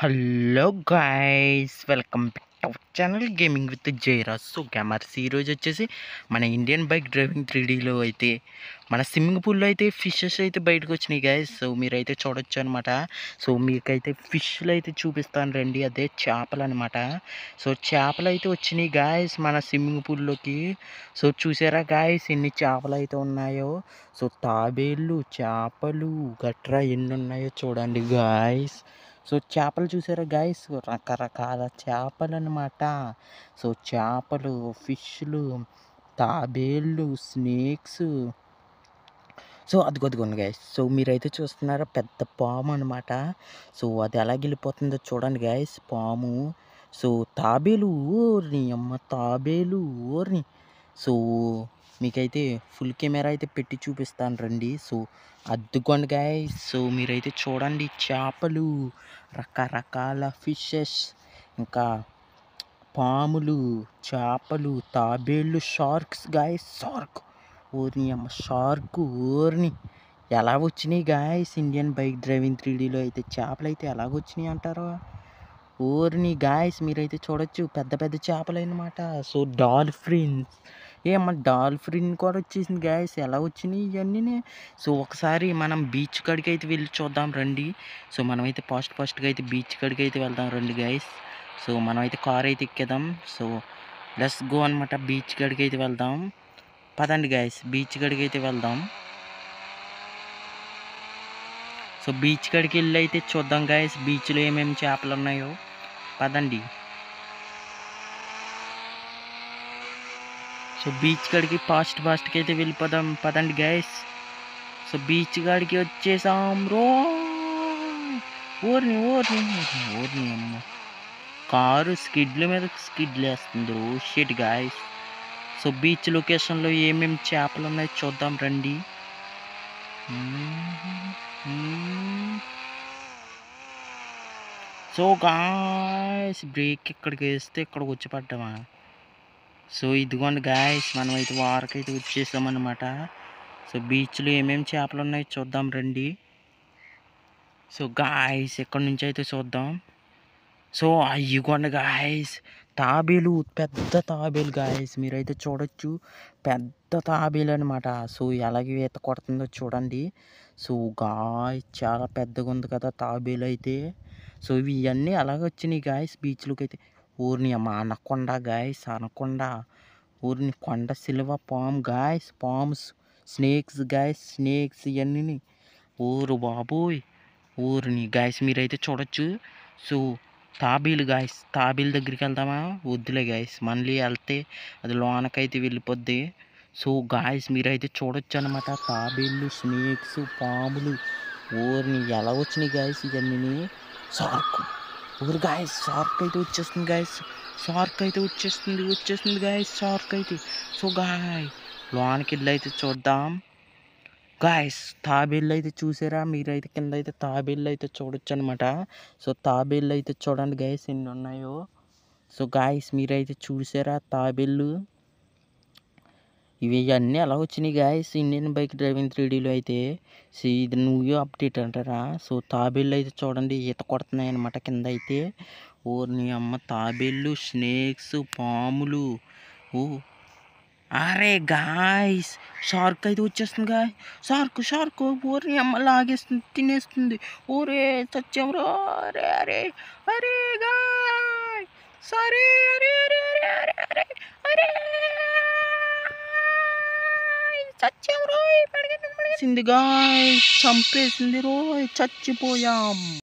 Hello guys, welcome back to our channel gaming with Jairaj. So gamers ఈరోజు వచ్చేసి మన Indian bike driving 3Dలో అయితే మన స్విమ్మింగ్ పూల్లో అయితే ఫిషెస్ అయితే బయటకు వచ్చినాయి గాయస్. సో మీరైతే చూడొచ్చు అనమాట. సో మీకైతే ఫిష్లు అయితే చూపిస్తాను రండి, అదే చేపలు అనమాట. సో చేపలు అయితే వచ్చినాయి గాయస్ మన స్విమ్మింగ్ పూల్లోకి. సో చూసారా గాయస్ ఎన్ని చేపలు అయితే ఉన్నాయో. సో తాబేళ్ళు, చేపలు గట్రా ఎన్ని ఉన్నాయో చూడండి గాయస్. సో చేపలు చూసారా గాయస్, రకరకాల చేపలు అనమాట. సో చేపలు, ఫిష్లు, తాబేళ్ళు, స్నేక్స్. సో అదిగోండి గాయస్. సో మీరైతే చూస్తున్నారా పెద్ద పాము అనమాట. సో అది ఎలా వెళ్ళిపోతుందో చూడండి గాయస్ పాము. సో తాబేలు, ఓర్ని అమ్మ తాబేలు ఓర్ని. సో మీకైతే ఫుల్ కెమెరా అయితే పెట్టి చూపిస్తాను రండి. So అద్దుకోండి guys. సో మీరైతే చూడండి చేపలు, రకరకాల ఫిషెస్, ఇంకా పాములు, చేపలు, తాబేళ్ళు, షార్క్స్ గాయస్. ఓర్ని అమ్మ షార్క్ ఓర్ని. ఎలా వచ్చినాయి గాయస్ ఇండియన్ బైక్ డ్రైవింగ్ 3Dలో అయితే చేపలు అయితే ఎలాగొచ్చినాయి అంటారు. ఓర్ని గాయస్ మీరైతే చూడొచ్చు పెద్ద పెద్ద చేపలు అనమాట. సో డాల్ఫిన్స్, ఏమన్నా డాల్ఫిన్ కూడా వచ్చేసింది గాయస్. ఎలా వచ్చినాయి ఇవన్నీ. సో ఒకసారి మనం బీచ్ కాడికి అయితే వెళ్ళి చూద్దాం రండి. సో మనమైతే ఫాస్ట్గా అయితే బీచ్ కాడికి అయితే వెళ్దాం రండి గాయస్. సో మనమైతే కార్ అయితే ఎక్కేద్దాం. సో లెట్స్ గో అనమాట, బీచ్ కాడికి అయితే వెళ్దాం. పదండి గాయస్ బీచ్ కాడికి అయితే వెళ్దాం. సో బీచ్ కాడికి వెళ్ళి అయితే చూద్దాం గాయస్ బీచ్లో ఏమేమి చేపలు ఉన్నాయో. పదండి. సో బీచ్ కాడికి ఫాస్ట్గా అయితే వెళ్ళిపోదాం. పదండి గాయస్. సో బీచ్ కాడికి వచ్చేసాం రో. ఓర్ని అమ్మ కారు స్కిడ్ల మీద స్కిడ్లు వేస్తుంది రో. Shit guys. సో బీచ్ లొకేషన్లో ఏమేమి చేపలు ఉన్నాయో చూద్దాం రండి. సో గాయస్ బ్రేక్ ఇక్కడికి వేస్తే ఇక్కడికి వచ్చి పడ్డామా. సో ఇదిగోండి గాయస్ మనమైతే వారకైతే వచ్చేసామన్నమాట. సో బీచ్లో ఏమేమి చేపలు ఉన్నాయో చూద్దాం రండి. సో గాయస్ ఎక్కడి నుంచి అయితే చూద్దాం. సో అయ్యిగోండి గాయస్ తాబేలు, పెద్ద తాబేలు గాయస్ మీరైతే చూడొచ్చు. పెద్ద తాబేలు అనమాట. సో ఎలాగే ఈత కొడుతుందో చూడండి. సో గాయస్ చాలా పెద్దగా ఉంది కదా తాబేలు అయితే. సో ఇవన్నీ అలాగే వచ్చినాయి గాయస్ బీచ్లోకి అయితే. ఊరిని అమ్మ అనకొండ గాయస్, అనకొండ. ఊరిని కొండ సిల్వ పాము guys, palms, snakes guys, snakes ఇవన్నీ. ఊరు బాబోయ్. ఊరిని గాయస్ మీరైతే చూడొచ్చు. సో తాబేలు గాయస్, తాబేలు దగ్గరికి వెళ్దామా వద్దులే గాయస్, మళ్ళీ వెళ్తే అది లోనకైతే వెళ్ళిపోద్ది. సో గాయస్ మీరైతే చూడొచ్చు అనమాట తాబేళ్ళు, స్నేక్స్, పాములు. ఊరిని ఎలా వచ్చినాయి గాయస్ ఇవన్నీ. షార్క్, ఊరు గాయస్ షార్క్ అయితే వచ్చేస్తుంది గాయస్. వచ్చేస్తుంది గాయస్ షార్క్ అయితే. సో గాయ్ లోనకి వెళ్ళి అయితే చూద్దాం గాయస్. తాబేళ్ళు అయితే చూసారా మీరైతే, కింద అయితే తాబేళ్ళు అయితే చూడొచ్చు అనమాట. సో తాబేళ్ళు అయితే చూడండి గాయస్ ఎన్ని ఉన్నాయో. సో గాయస్ మీరైతే చూసారా తాబేళ్ళు. ఇవి అన్నీ ఎలా వచ్చినాయి గాయస్ ఇండియన్ బైక్ డ్రైవింగ్ 3Dలో అయితే. సో ఇది న్యూ అప్డేట్ అంటారా. సో తాబేళ్ళు అయితే చూడండి ఈత కొడుతున్నాయి అనమాట కింద అయితే. ఓర్ని అమ్మ తాబేళ్ళు, స్నేక్స్, పాములు. ఓ అరే గాయ్స్ షార్క్ అయితే వచ్చేస్తుంది గాయ్. షార్క్ ఓరే అమ్మ లాగేస్తుంది, తినేస్తుంది. ఓరే చచ్చాంరో. అరే అరే అరే గాయ్ సరే. అరే అరే అరే అరే అరే అరే చచ్చాం రోయ్. పడిగింది గాయ్, చంపేసింది రోయ్, చచ్చిపోయాం.